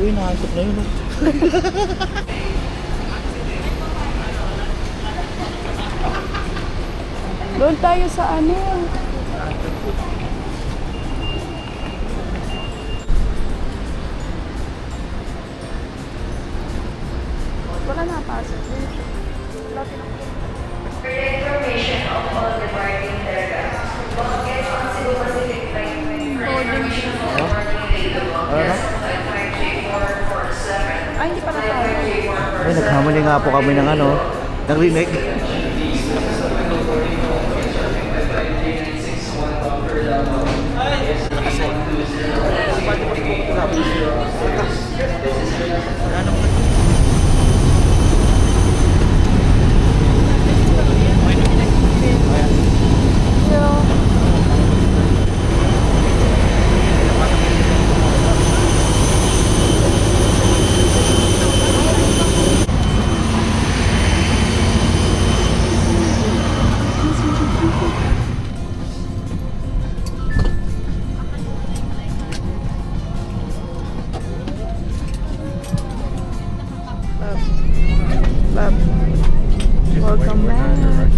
Uy, nakasok na yun. Doon tayo sa ano. Wala na pasok. For the information of all departing delegates, all guests on Cebu Pacific Flight 24 information of departing available. Guests on Flight 53447. Ay, hindi pa na tayo. Ay, nagkamali nga po kami ng ano, ng remake. Love. Welcome back.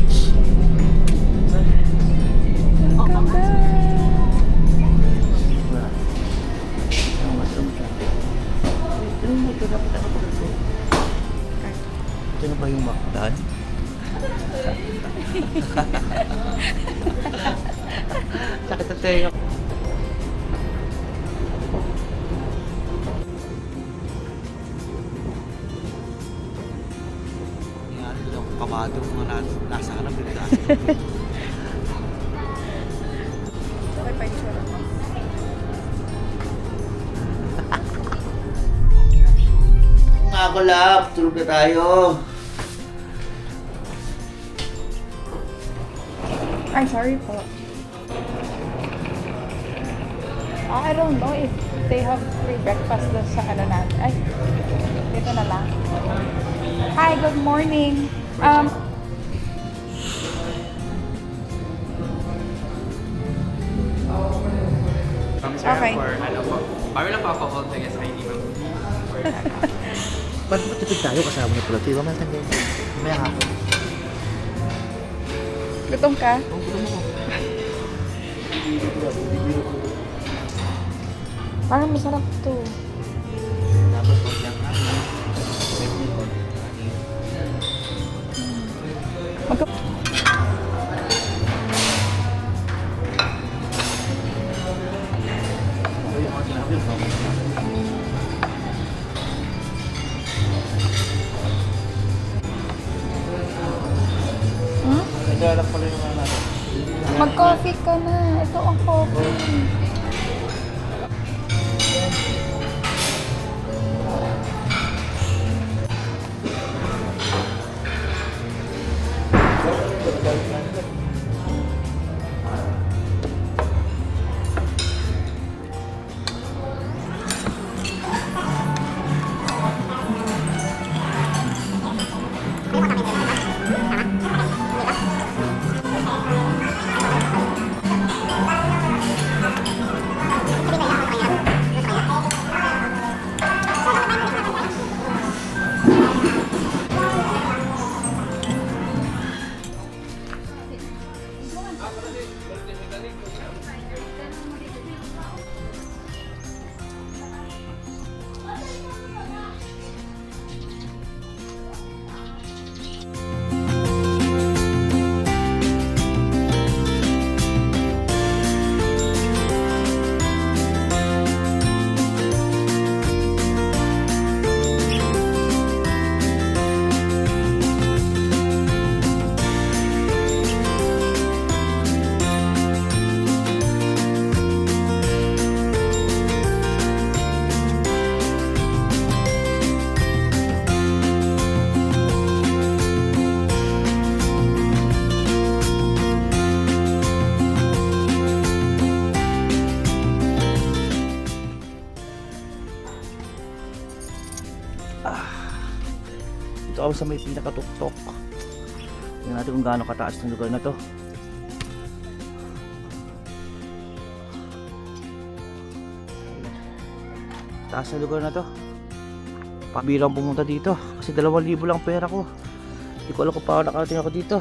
Welcome Ito na ba yung makdan? Sakit sa tenga. Yan, doon ako kamado mga nasa harap. Nga ako, love. Tulog na tayo. Ay, sorry po. I don't know if they have free breakfast doon sa ano natin. Ay, dito na lang. Hi, good morning. Okay. For ano po, bawal lang po ako hold the guest ID mo. Ba't matutug tayo kasama ni Pulot? Diba man tanggal? Mamaya ako. Gutom ka? Ang gulo mo ko. Parang masarap to. Dapat pag lang Magka... Hmm? Ito lang pala yung mga natin. Mag-coffee ka na. Ito ang coffee. Ito ako sa may pinakatuktok. Tingnan natin kung gaano kataas ng lugar na to. Taas na lugar na to. Pabirang pumunta dito kasi 2,000 lang pera ko. Hindi ko alam kung paano nakarating ako dito.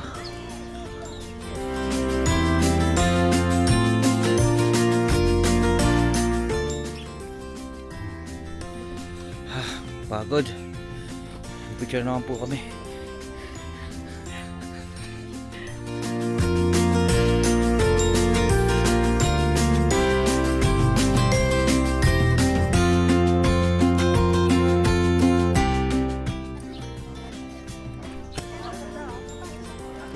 Pagod. Picture naman po kami.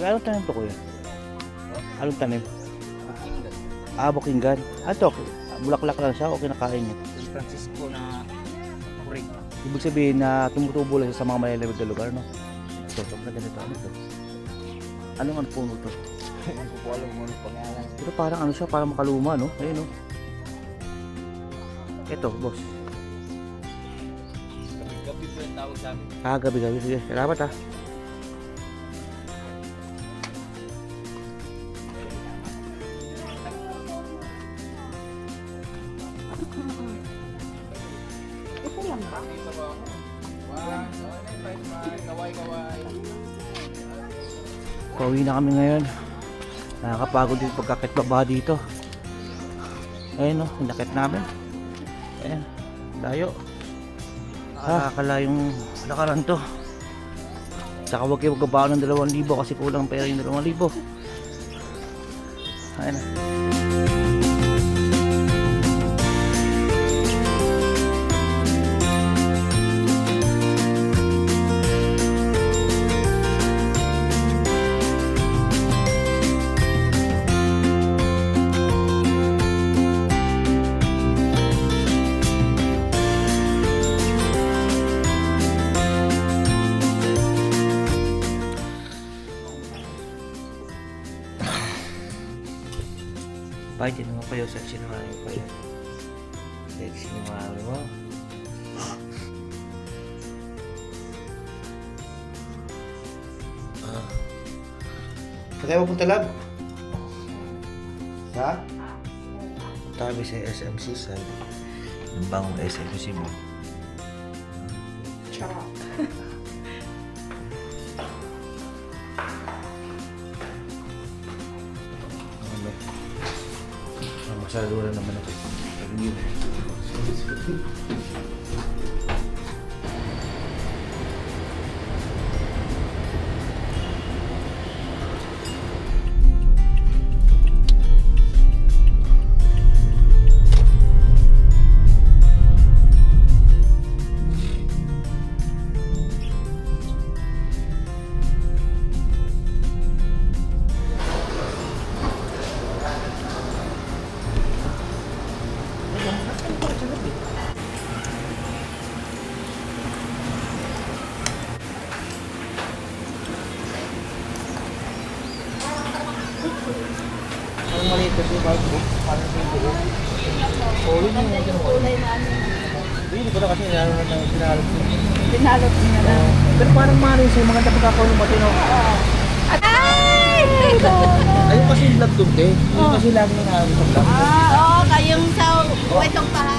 Anong tanim to, kuya? Anong tanim? Bukinggan. Ito, bulaklak lang siya o kinakain niya? San Francisco na kurig. Ibig sabihin na tumutubo lang siya sa mga malalawag na lugar, no? Ito, na ganito. Ano to? Anong ano puno to? Hindi ko po alam kung ano pangalan. Pero parang ano siya, parang makaluma, no? Ayun, no? Ito, boss. Gabi po yung tawag sa amin. Gabi. Sige, salamat ha. Ito lang ba? Pauwi na kami ngayon. Nakakapagod din pagkakit baba dito. Ayun, no? Inakit namin. Ayan, layo. Nakakalayong lakaran to. Saka huwag kayo magbabaon ng 2,000 kasi kulang pera yung 2,000. Ayan na. Bay, din mo kayo sa sinungaling pa yan. Dahil sinungaling mo. Saan tayo mapunta, lab? Sa? Tabi sa SMC side. Yung bangong SMC mo. Charot. Masyadura naman ako. Ang maliit kasi bago, parang hindi ko. Oh, yun yung kulay namin. Hindi ko na kasi sinalot ko. Pinalot niya na lang. Pero parang marin siya, maganda pagkakaroon mo matino. Ay! Ito! Ayun kasi yung vlog doon, te. Ayun kasi lagi na namin sa vlog. Oo, kayong sa kwentong bahay.